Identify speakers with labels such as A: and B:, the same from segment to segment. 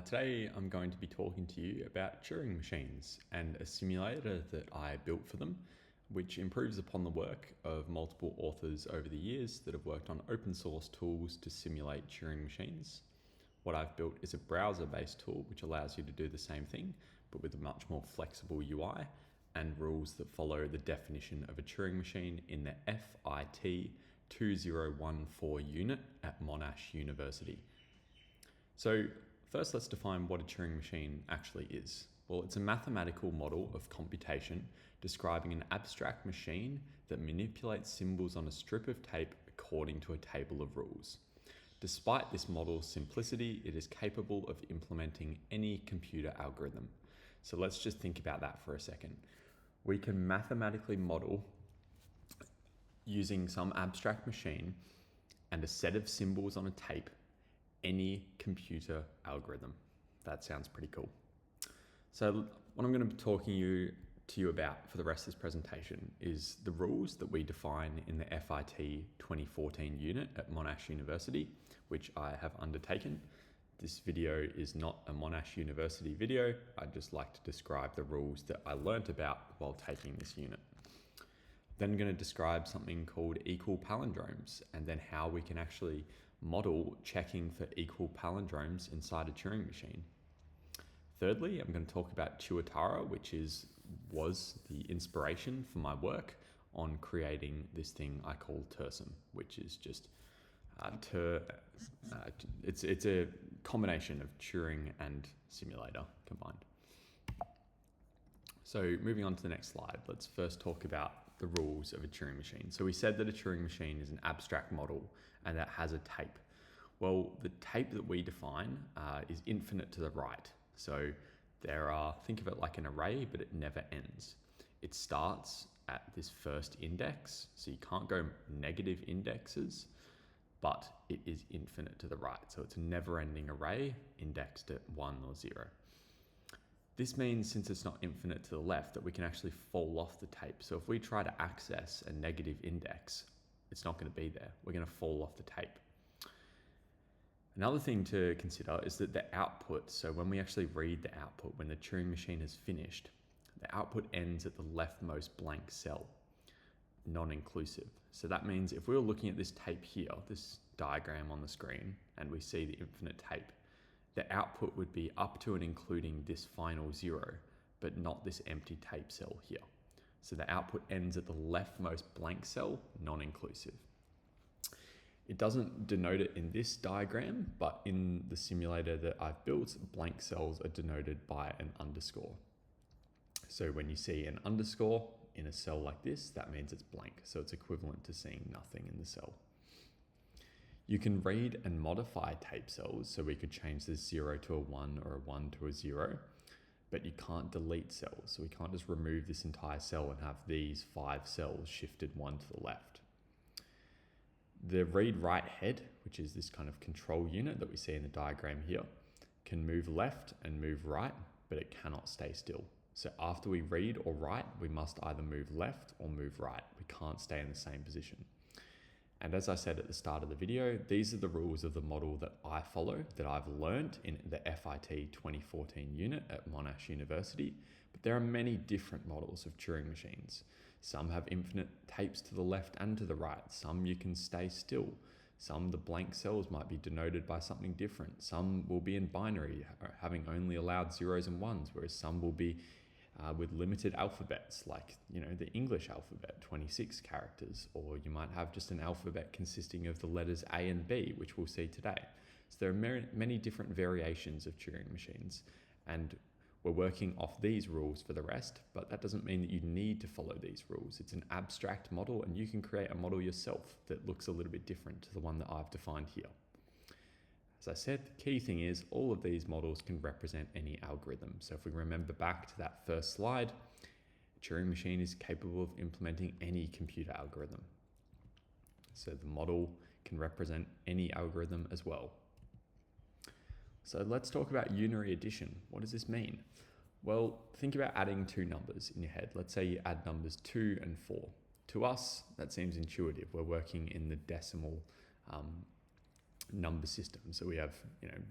A: Today I'm going to be talking to you about Turing machines and a simulator that I built for them, which improves upon the work of multiple authors over the years that have worked on open source tools to simulate Turing machines. What I've built is a browser-based tool which allows you to do the same thing, but with a much more flexible UI and rules that follow the definition of a Turing machine in the FIT 2014 unit at Monash University. So first, let's define what a Turing machine actually is. Well, it's a mathematical model of computation describing an abstract machine that manipulates symbols on a strip of tape according to a table of rules. Despite this model's simplicity, it is capable of implementing any computer algorithm. So let's just think about that for a second. We can mathematically model using some abstract machine and a set of symbols on a tape any computer algorithm. That sounds pretty cool. So what I'm going to be talking to you about for the rest of this presentation is the rules that we define in the FIT 2014 unit at Monash University, which I have undertaken. This video is not a Monash University video. I'd just like to describe the rules that I learnt about while taking this unit. Then I'm going to describe something called equal palindromes and then how we can actually model checking for equal palindromes inside a Turing machine. Thirdly, I'm going to talk about Tuatara, which was the inspiration for my work on creating this thing I call tursim, which is just it's a combination of Turing and simulator combined. So moving on to the next slide, let's first talk about the rules of a Turing machine. So we said that a Turing machine is an abstract model and that has a tape. Well, the tape that we define is infinite to the right. So think of it like an array, but it never ends. It starts at this first index, so you can't go negative indexes, but it is infinite to the right. So it's a never-ending array indexed at 1 or 0. This means, since it's not infinite to the left, that we can actually fall off the tape. So if we try to access a negative index, it's not going to be there. We're going to fall off the tape. Another thing to consider is that the output, so when we actually read the output, when the Turing machine has finished, the output ends at the leftmost blank cell, non-inclusive. So that means if we were looking at this tape here, this diagram on the screen, and we see the infinite tape, the output would be up to and including this final 0, but not this empty tape cell here. So the output ends at the leftmost blank cell, non-inclusive. It doesn't denote it in this diagram, but in the simulator that I've built, blank cells are denoted by an underscore. So when you see an underscore in a cell like this, that means it's blank. So it's equivalent to seeing nothing in the cell. You can read and modify tape cells, so we could change this 0 to a 1 or a 1 to a 0, but you can't delete cells. So we can't just remove this entire cell and have these 5 cells shifted 1 to the left. The read-write head, which is this kind of control unit that we see in the diagram here, can move left and move right, but it cannot stay still. So after we read or write, we must either move left or move right. We can't stay in the same position. And as I said at the start of the video, these are the rules of the model that I follow, that I've learned in the FIT 2014 unit at Monash University. But there are many different models of Turing machines. Some have infinite tapes to the left and to the right. Some you can stay still. Some, the blank cells might be denoted by something different. Some will be in binary, having only allowed 0s and 1s, whereas some will be with limited alphabets, like the English alphabet, 26 characters, or you might have just an alphabet consisting of the letters A and B, which we'll see today. So there are many different variations of Turing machines, and we're working off these rules for the rest, but that doesn't mean that you need to follow these rules. It's an abstract model, and you can create a model yourself that looks a little bit different to the one that I've defined here. As I said, the key thing is all of these models can represent any algorithm. So if we remember back to that first slide, a Turing machine is capable of implementing any computer algorithm. So the model can represent any algorithm as well. So let's talk about unary addition. What does this mean? Well, think about adding two numbers in your head. Let's say you add numbers 2 and 4. To us, that seems intuitive. We're working in the decimal number system. So we have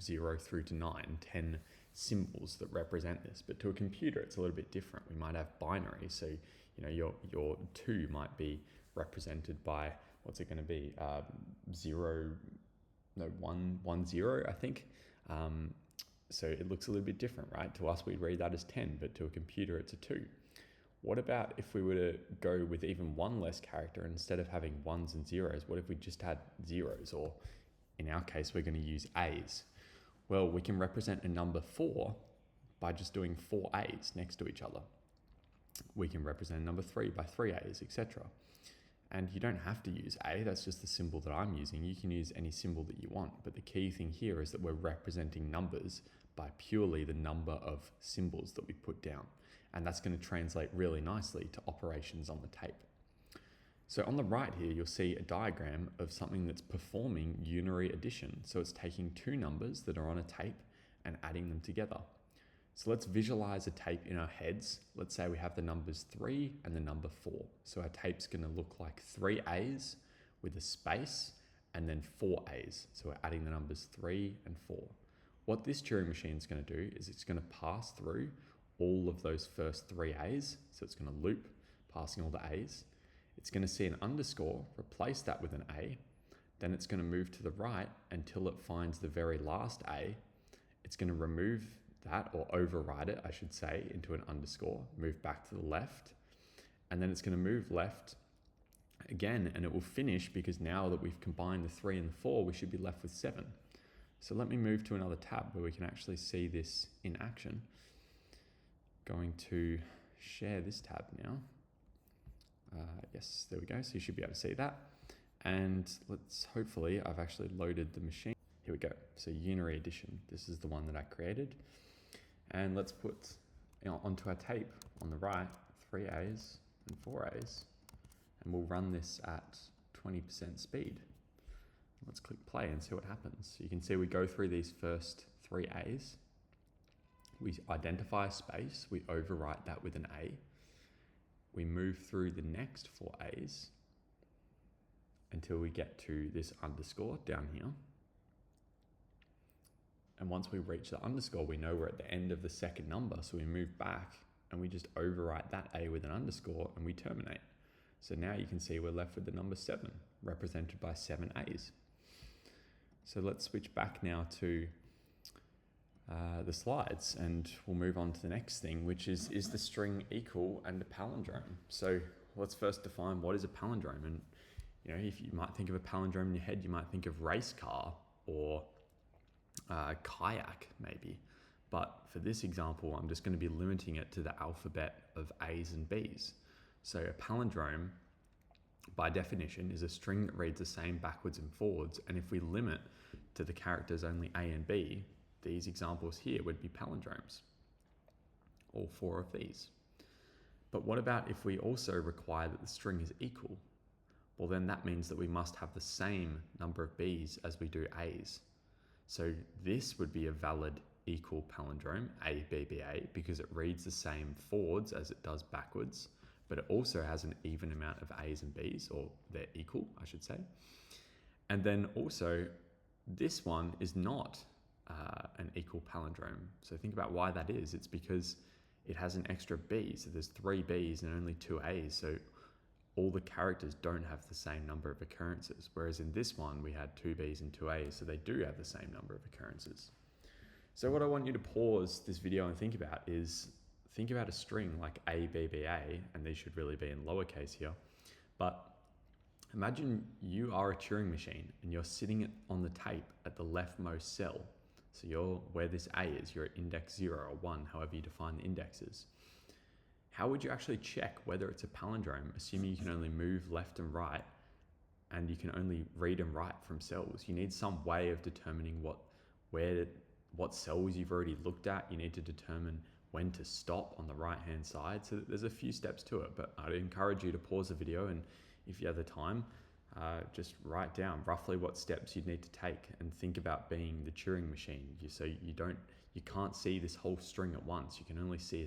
A: 0 through to 9, 10 symbols that represent this. But to a computer, it's a little bit different. We might have binary. So your 2 might be represented by, what's it going to be? 1 0, I think. So it looks a little bit different, right? To us, we'd read that as 10, but to a computer, it's a 2. What about if we were to go with even one less character, and instead of having 1s and 0s, what if we just had 0s? Or in our case, we're going to use A's. Well, we can represent a number 4 by just doing 4 A's next to each other. We can represent a number 3 by 3 A's, etc. And you don't have to use A, that's just the symbol that I'm using. You can use any symbol that you want. But the key thing here is that we're representing numbers by purely the number of symbols that we put down. And that's going to translate really nicely to operations on the tape. So on the right here, you'll see a diagram of something that's performing unary addition. So it's taking 2 numbers that are on a tape and adding them together. So let's visualize a tape in our heads. Let's say we have the numbers 3 and the number 4. So our tape's going to look like 3 A's with a space and then 4 A's. So we're adding the numbers 3 and 4. What this Turing machine is going to do is it's going to pass through all of those first 3 A's. So it's going to loop, passing all the A's. It's going to see an underscore, replace that with an A. Then it's going to move to the right until it finds the very last A. It's going to remove that, or override it, I should say, into an underscore, move back to the left. And then it's going to move left again, and it will finish, because now that we've combined the 3 and the 4, we should be left with 7. So let me move to another tab where we can actually see this in action. Going to share this tab now. Yes, there we go. So you should be able to see that. And hopefully I've actually loaded the machine. Here we go. So unary addition. This is the one that I created. And let's put onto our tape on the right 3 A's and 4 A's. And we'll run this at 20% speed. Let's click play and see what happens. So you can see we go through these first 3 A's. We identify a space. We overwrite that with an A. We move through the next 4 A's until we get to this underscore down here. And once we reach the underscore, we know we're at the end of the second number. So we move back and we just overwrite that A with an underscore and we terminate. So now you can see we're left with the number 7, represented by 7 A's. So let's switch back now to the slides, and we'll move on to the next thing, which is the string equal and a palindrome. So let's first define what is a palindrome. And if you might think of a palindrome in your head, you might think of race car or kayak maybe. But for this example, I'm just going to be limiting it to the alphabet of A's and B's. So a palindrome, by definition, is a string that reads the same backwards and forwards. And if we limit to the characters only A and B, these examples here would be palindromes, all 4 of these. But what about if we also require that the string is equal? Well, then that means that we must have the same number of B's as we do A's. So this would be a valid equal palindrome, A, B, B, A, because it reads the same forwards as it does backwards, but it also has an even amount of A's and B's, or they're equal, I should say. And then also, this one is not an equal palindrome. So think about why that is. It's because it has an extra B. So there's 3 B's and only 2 A's. So all the characters don't have the same number of occurrences. Whereas in this one, we had 2 B's and 2 A's. So they do have the same number of occurrences. So what I want you to pause this video and think about is, think about a string like A, B, B, A, and these should really be in lowercase here. But imagine you are a Turing machine and you're sitting on the tape at the leftmost cell. So you're where this A is, you're at index 0 or 1, however you define the indexes. How would you actually check whether it's a palindrome, assuming you can only move left and right, and you can only read and write from cells? You need some way of determining what cells you've already looked at. You need to determine when to stop on the right-hand side. So there's a few steps to it, but I'd encourage you to pause the video, and if you have the time, just write down roughly what steps you'd need to take, and think about being the Turing machine. So you can't see this whole string at once. You can only see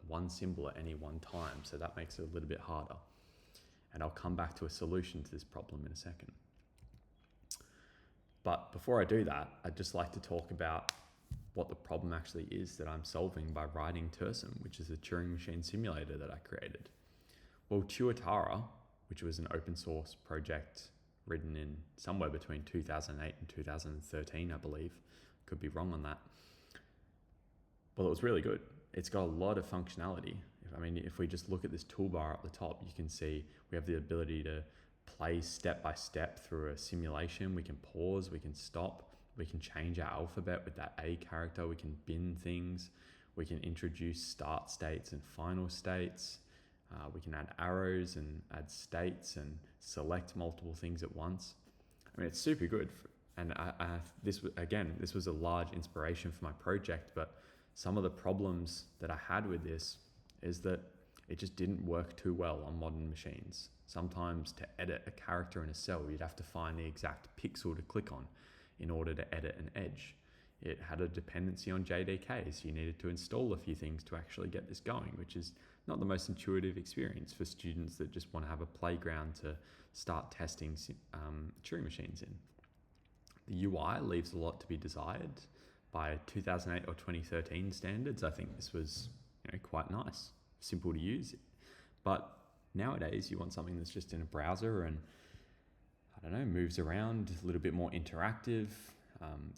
A: one symbol at any one time. So that makes it a little bit harder. And I'll come back to a solution to this problem in a second. But before I do that, I'd just like to talk about what the problem actually is that I'm solving by writing tursim, which is a Turing machine simulator that I created. Well, Tuatara, which was an open source project written in somewhere between 2008 and 2013, I believe. Could be wrong on that. Well, it was really good. It's got a lot of functionality. If we just look at this toolbar at the top, you can see we have the ability to play step by step through a simulation. We can pause, we can stop, we can change our alphabet with that A character, we can bin things, we can introduce start states and final states. We can add arrows and add states and select multiple things at once. It's super good. And this was a large inspiration for my project, but some of the problems that I had with this is that it just didn't work too well on modern machines. Sometimes to edit a character in a cell, you'd have to find the exact pixel to click on in order to edit an edge. It had a dependency on JDK, so you needed to install a few things to actually get this going, which is not the most intuitive experience for students that just want to have a playground to start testing Turing machines in. The UI leaves a lot to be desired. By 2008 or 2013 standards, I think this was quite nice, simple to use. But nowadays, you want something that's just in a browser and moves around, a little bit more interactive,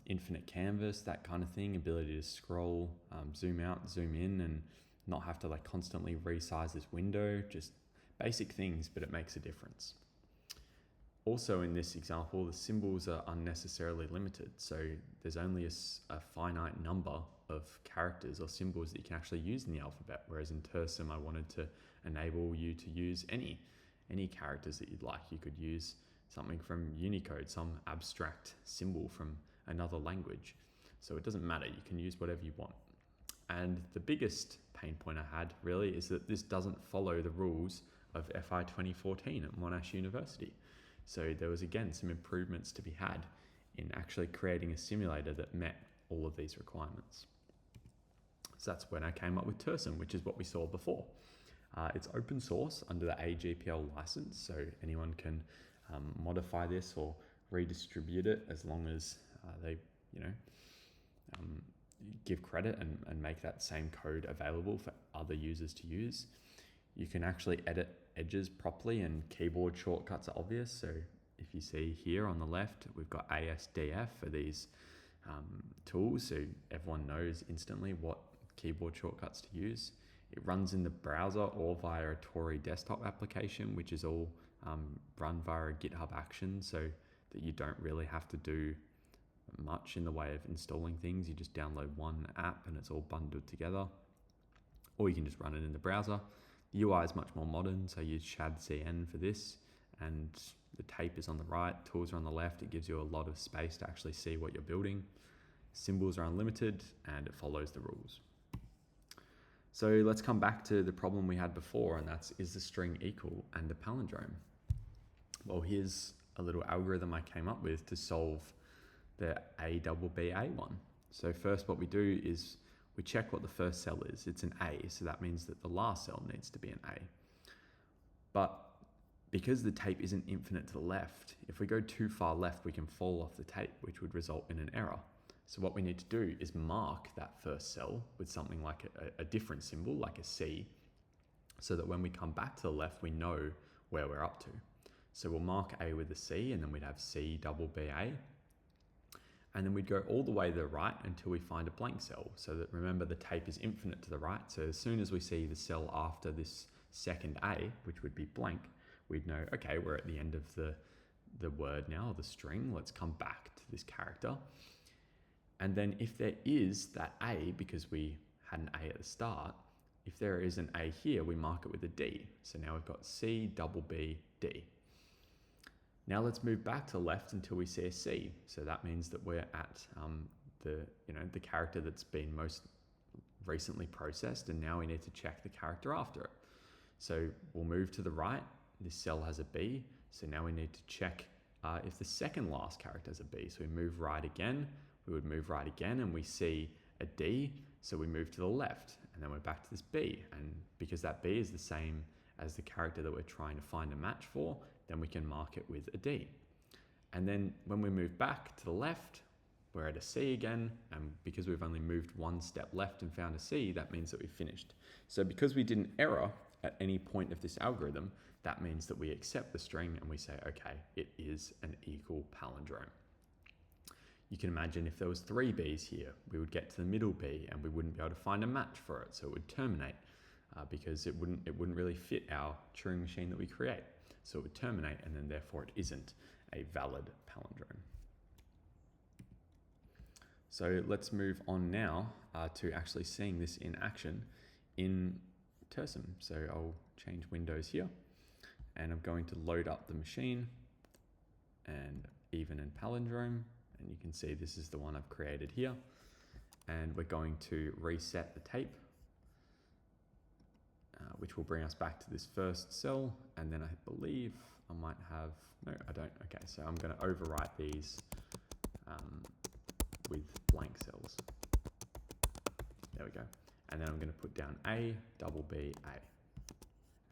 A: infinite canvas, that kind of thing, ability to scroll, zoom out, zoom in, and not have to constantly resize this window, just basic things, but it makes a difference. Also in this example, the symbols are unnecessarily limited. So there's only a finite number of characters or symbols that you can actually use in the alphabet. Whereas in tursim, I wanted to enable you to use any characters that you'd like. You could use something from Unicode, some abstract symbol from another language. So it doesn't matter, you can use whatever you want. And the biggest pain point I had really is that this doesn't follow the rules of FI 2014 at Monash University. So there was again some improvements to be had in actually creating a simulator that met all of these requirements. So that's when I came up with tursim, which is what we saw before. It's open source under the AGPL license, so anyone can modify this or redistribute it as long as they give credit and make that same code available for other users to use. You can actually edit edges properly and keyboard shortcuts are obvious. So if you see here on the left, we've got ASDF for these tools, so everyone knows instantly what keyboard shortcuts to use. It runs in the browser or via a Tory desktop application, which is all run via a GitHub action, so that you don't really have to do much in the way of installing things. You just download one app and it's all bundled together, or you can just run it in the browser. The UI is much more modern, so I use shadcn for this, and the tape is on the right, tools are on the left. It gives you a lot of space to actually see what you're building. Symbols are unlimited and it follows the rules. So let's come back to the problem we had before, and that's, is the string equal and a palindrome? Well, here's a little algorithm I came up with to solve the ABBA one. So first what we do is we check what the first cell is. It's an A, so that means that the last cell needs to be an A. But because the tape isn't infinite to the left, if we go too far left, we can fall off the tape, which would result in an error. So what we need to do is mark that first cell with something like a different symbol, like a C, so that when we come back to the left, we know where we're up to. So we'll mark A with a C, and then we'd have CBBA. And then we'd go all the way to the right until we find a blank cell. So that, remember, the tape is infinite to the right. So as soon as we see the cell after this second A, which would be blank, we'd know, okay, we're at the end of the word now, the string. Let's come back to this character. And then if there is that A, because we had an A at the start, if there is an A here, we mark it with a D. So now we've got CBBD. Now let's move back to the left until we see a C. So that means that we're at the character that's been most recently processed, and now we need to check the character after it. So we'll move to the right. This cell has a B, so now we need to check if the second last character has a B. So we move right again. We would move right again, and we see a D, so we move to the left, and then we're back to this B. And because that B is the same as the character that we're trying to find a match for, then we can mark it with a D. And then when we move back to the left, we're at a C again. And because we've only moved one step left and found a C, that means that we've finished. So because we didn't error at any point of this algorithm, that means that we accept the string and we say, okay, it is an equal palindrome. You can imagine if there was 3 Bs here, we would get to the middle B and we wouldn't be able to find a match for it. So it would terminate because it wouldn't really fit our Turing machine that we create. So it would terminate, and then therefore it isn't a valid palindrome. So let's move on now to actually seeing this in action in tursim. So I'll change windows here, and I'm going to load up the machine and even and palindrome. And you can see this is the one I've created here. And we're going to reset the tape, which will bring us back to this first cell. And then I believe I might have, no, I don't. Okay, so I'm going to overwrite these with blank cells. There we go. And then I'm going to put down A, double B, A.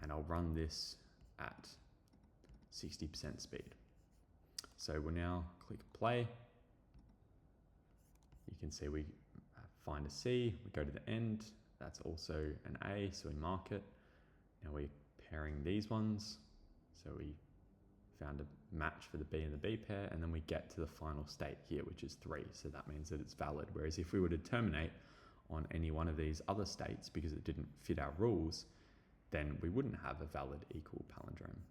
A: And I'll run this at 60% speed. So we'll now click play. You can see we find a C, we go to the end, that's also an A, so we mark it. Now we're pairing these ones. So we found a match for the B and the B pair, and then we get to the final state here, which is 3. So that means that it's valid. Whereas if we were to terminate on any one of these other states because it didn't fit our rules, then we wouldn't have a valid equal palindrome.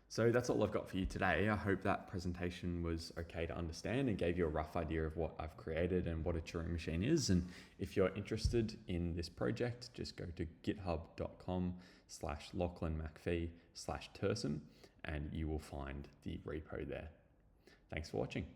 A: So that's all I've got for you today. I hope that presentation was okay to understand and gave you a rough idea of what I've created and what a Turing machine is. And if you're interested in this project, just go to github.com/LachlanMcPhee/tursim and you will find the repo there. Thanks for watching.